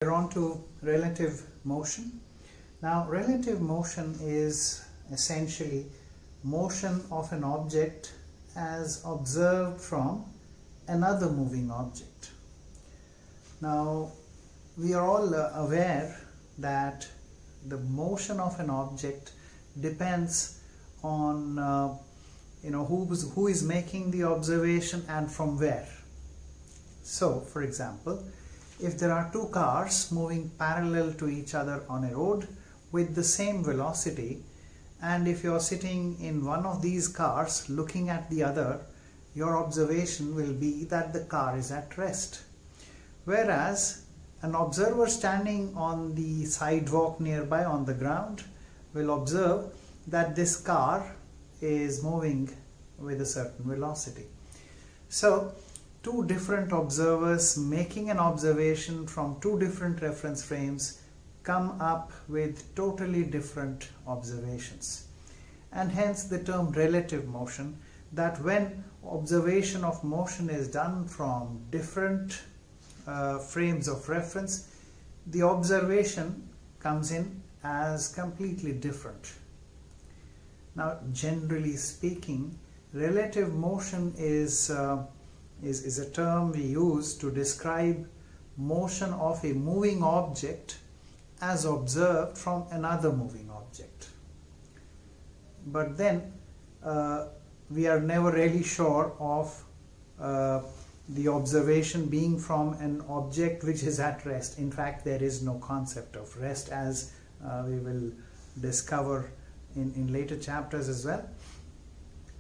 We're on to relative motion. Now, relative motion is essentially motion of an object as observed from another moving object. Now, we are all aware that the motion of an object depends on who is making the observation and from where. So, for example, if there are two cars moving parallel to each other on a road with the same velocity, and if you are sitting in one of these cars looking at the other, your observation will be that the car is at rest. Whereas an observer standing on the sidewalk nearby on the ground will observe that this car is moving with a certain velocity. So, two different observers making an observation from two different reference frames come up with totally different observations. And hence the term relative motion, that when observation of motion is done from different frames of reference, the observation comes in as completely different. Now, generally speaking, relative motion is a term we use to describe motion of a moving object as observed from another moving object. But then we are never really sure of the observation being from an object which is at rest. In fact, there is no concept of rest, as we will discover in later chapters as well.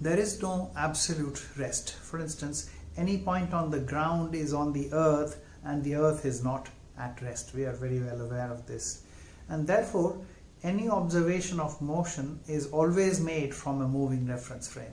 There is no absolute rest. For instance, any point on the ground is on the earth and the earth is not at rest. We are very well aware of this. And therefore, any observation of motion is always made from a moving reference frame.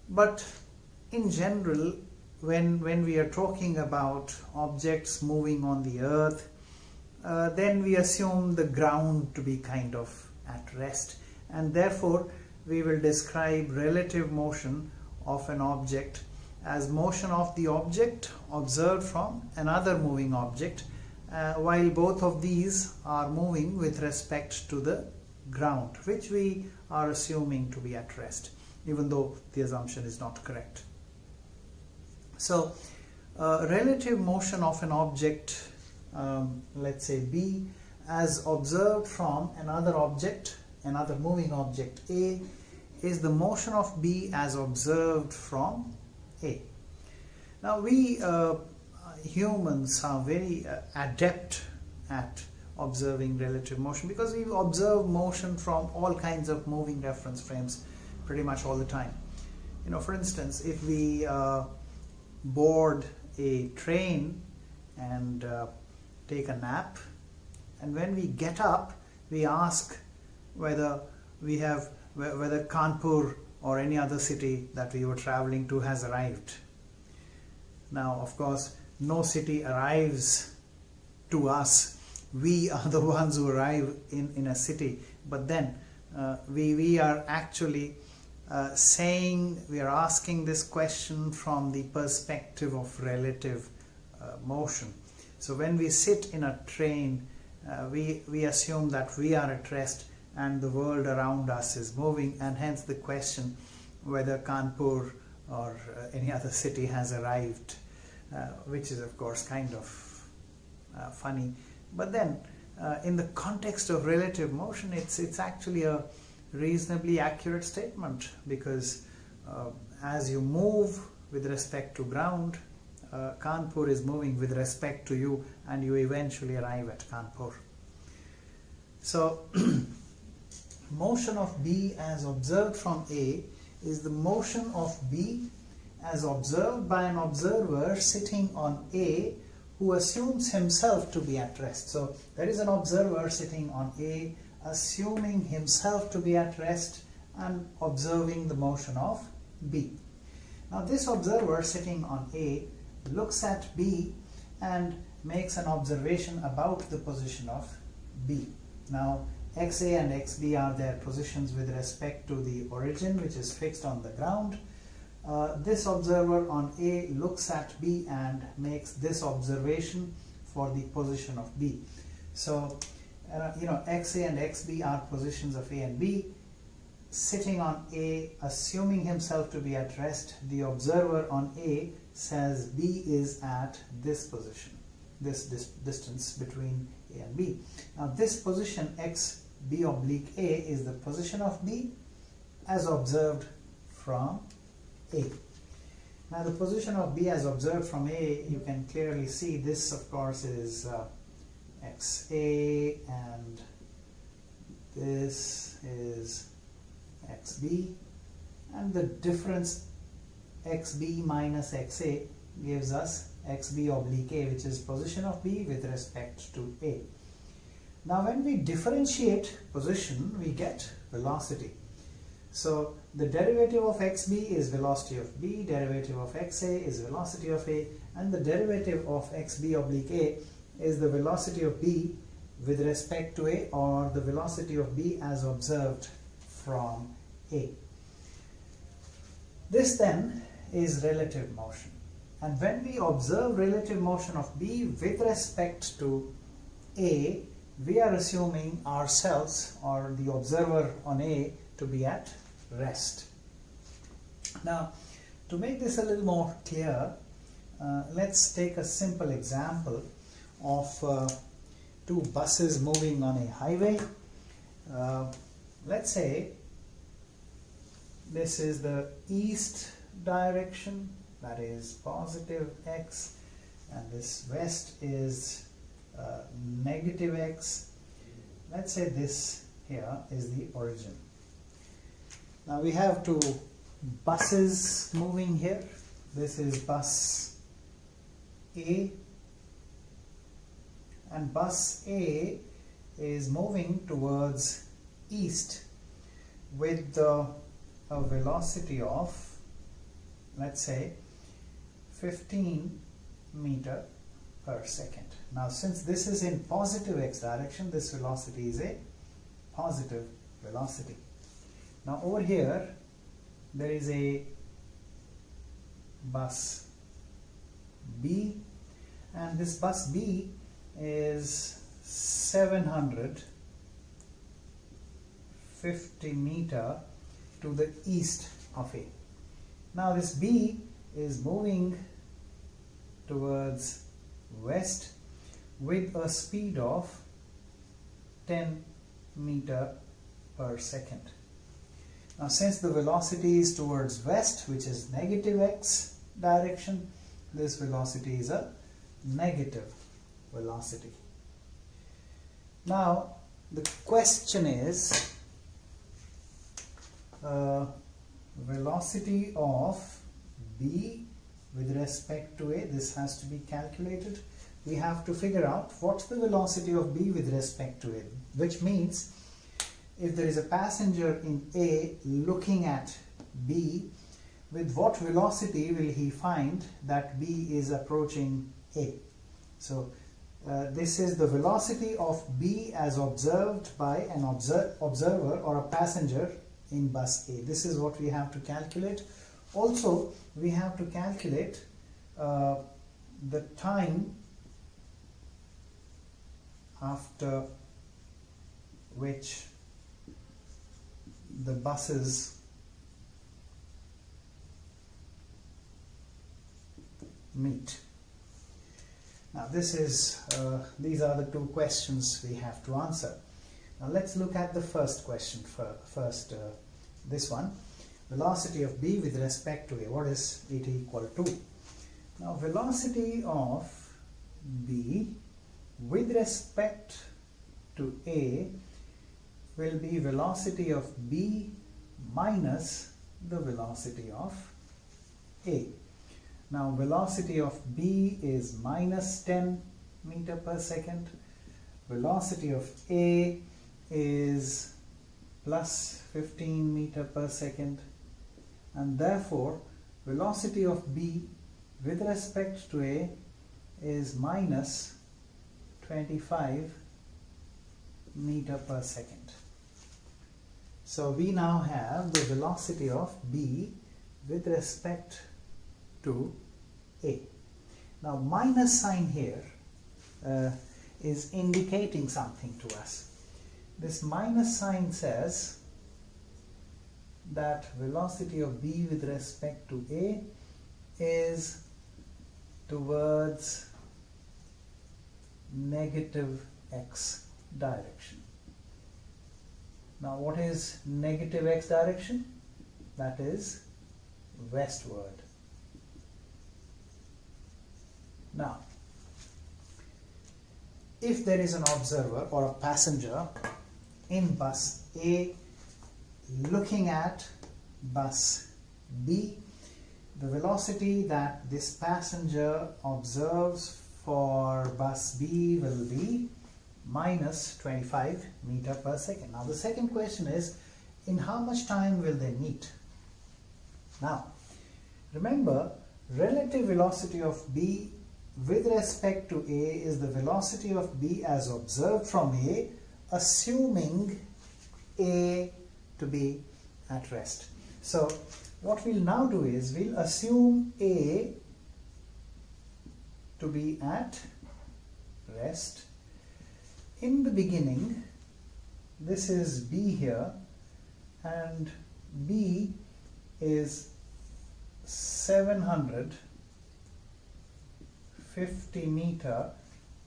But in general, when we are talking about objects moving on the earth, then we assume the ground to be kind of at rest. And therefore, we will describe relative motion of an object as motion of the object observed from another moving object, while both of these are moving with respect to the ground, which we are assuming to be at rest, even though the assumption is not correct. So, relative motion of an object, let's say B, as observed from another object, another moving object A, is the motion of B as observed from A. Now, we humans are very adept at observing relative motion because we observe motion from all kinds of moving reference frames pretty much all the time. For instance, if we board a train and take a nap, and when we get up, we ask whether Kanpur or any other city that we were traveling to has arrived. Now, of course, no city arrives to us. We are the ones who arrive in a city. But then we are actually we are asking this question from the perspective of relative motion. So when we sit in a train, we assume that we are at rest and the world around us is moving, and hence the question whether Kanpur or any other city has arrived, which is of course kind of funny. But then in the context of relative motion, it's actually a reasonably accurate statement, because as you move with respect to ground, Kanpur is moving with respect to you, and you eventually arrive at Kanpur. So motion of B as observed from A is the motion of B as observed by an observer sitting on A who assumes himself to be at rest. So there is an observer sitting on A assuming himself to be at rest and observing the motion of B. Now, this observer sitting on A looks at B and makes an observation about the position of B. Now, XA and XB are their positions with respect to the origin, which is fixed on the ground. This observer on A looks at B and makes this observation for the position of B. So XA and XB are positions of A and B. Sitting on A, assuming himself to be at rest, the observer on A says B is at this position, this distance between A and B. Now this position XB oblique A is the position of B as observed from A. Now the position of B as observed from A, you can clearly see this, of course, is XA, and this is XB, and the difference XB minus XA gives us XB oblique A, which is position of B with respect to A. Now when we differentiate position, we get velocity. So the derivative of XB is velocity of B, derivative of XA is velocity of A, and the derivative of XB oblique A is the velocity of B with respect to A, or the velocity of B as observed from A. This then is relative motion. And when we observe relative motion of B with respect to A, we are assuming ourselves, or the observer on A, to be at rest. Now, to make this a little more clear, let's take a simple example of two buses moving on a highway. Let's say this is the east direction, that is positive x, and this west is negative x. Let's say this here is the origin. Now we have two buses moving here. This is bus A, and bus A is moving towards east with a velocity of, let's say, 15 meter per second. Now since this is in positive x direction, this velocity is a positive velocity. Now over here there is a bus B, and this bus B is 750 meter to the east of A. Now this B is moving towards west with a speed of 10 meter per second. Now since the velocity is towards west, which is negative x direction, this velocity is a negative velocity. Now the question is velocity of B with respect to A. This has to be calculated. We have to figure out what's the velocity of B with respect to A, which means if there is a passenger in A looking at B, with what velocity will he find that B is approaching A? So this is the velocity of B as observed by an observer or a passenger in bus A. This is what we have to calculate. Also, we have to calculate the time after which the buses meet. Now these are the two questions we have to answer. Now let's look at the first question first. This one, velocity of B with respect to A. What is it equal to? Now velocity of B with respect to A will be velocity of B minus the velocity of A. Now velocity of B is minus 10 meter per second. Velocity of A is plus 15 meter per second, and therefore velocity of B with respect to A is minus 25 meter per second. So we now have the velocity of B with respect to A. Now minus sign here is indicating something to us. This minus sign says that velocity of B with respect to A is towards negative x direction. Now what is negative x direction? That is westward. Now, if there is an observer or a passenger in bus A looking at bus B, the velocity that this passenger observes for bus B will be minus 25 meter per second. Now the second question is, in how much time will they meet? Now remember, relative velocity of B with respect to A is the velocity of B as observed from A, assuming A to be at rest. So what we'll now do is we'll assume A to be at rest. In the beginning, this is B here, and B is 750 meter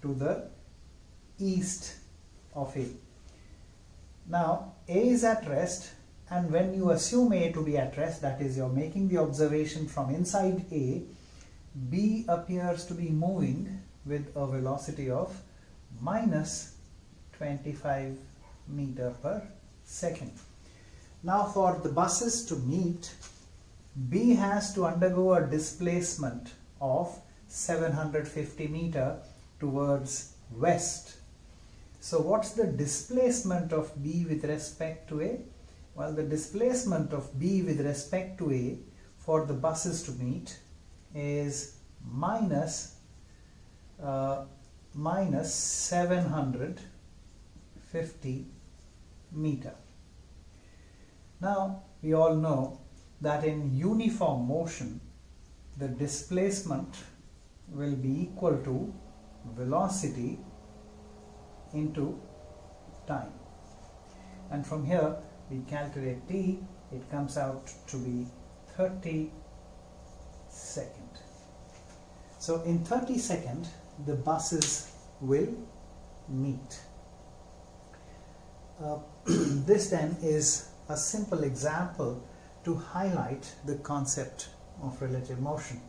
to the east of A. Now A is at rest, and when you assume A to be at rest, that is, you're making the observation from inside A, B appears to be moving with a velocity of minus 25 meter per second. Now for the buses to meet, B has to undergo a displacement of 750 meter towards west. So what's the displacement of B with respect to A? Well, the displacement of B with respect to A for the buses to meet is minus 750 meter. Now we all know that in uniform motion the displacement will be equal to velocity into time, and from here we calculate t. It comes out to be 30 seconds. So in 30 seconds the buses will meet. This then is a simple example to highlight the concept of relative motion.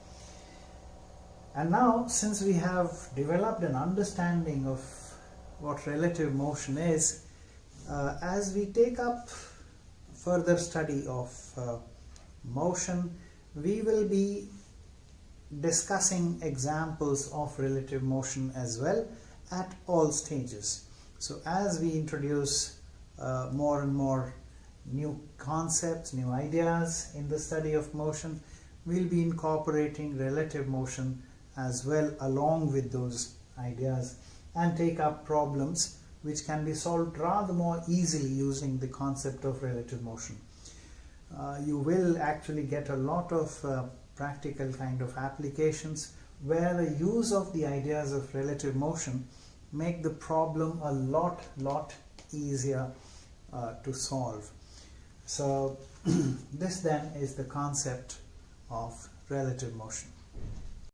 And now, since we have developed an understanding of what relative motion is, as we take up further study of motion, we will be discussing examples of relative motion as well at all stages. So as we introduce more and more new concepts, new ideas in the study of motion, we'll be incorporating relative motion as well along with those ideas, and take up problems which can be solved rather more easily using the concept of relative motion. You will actually get a lot of practical kind of applications where the use of the ideas of relative motion make the problem a lot easier to solve. So this then is the concept of relative motion.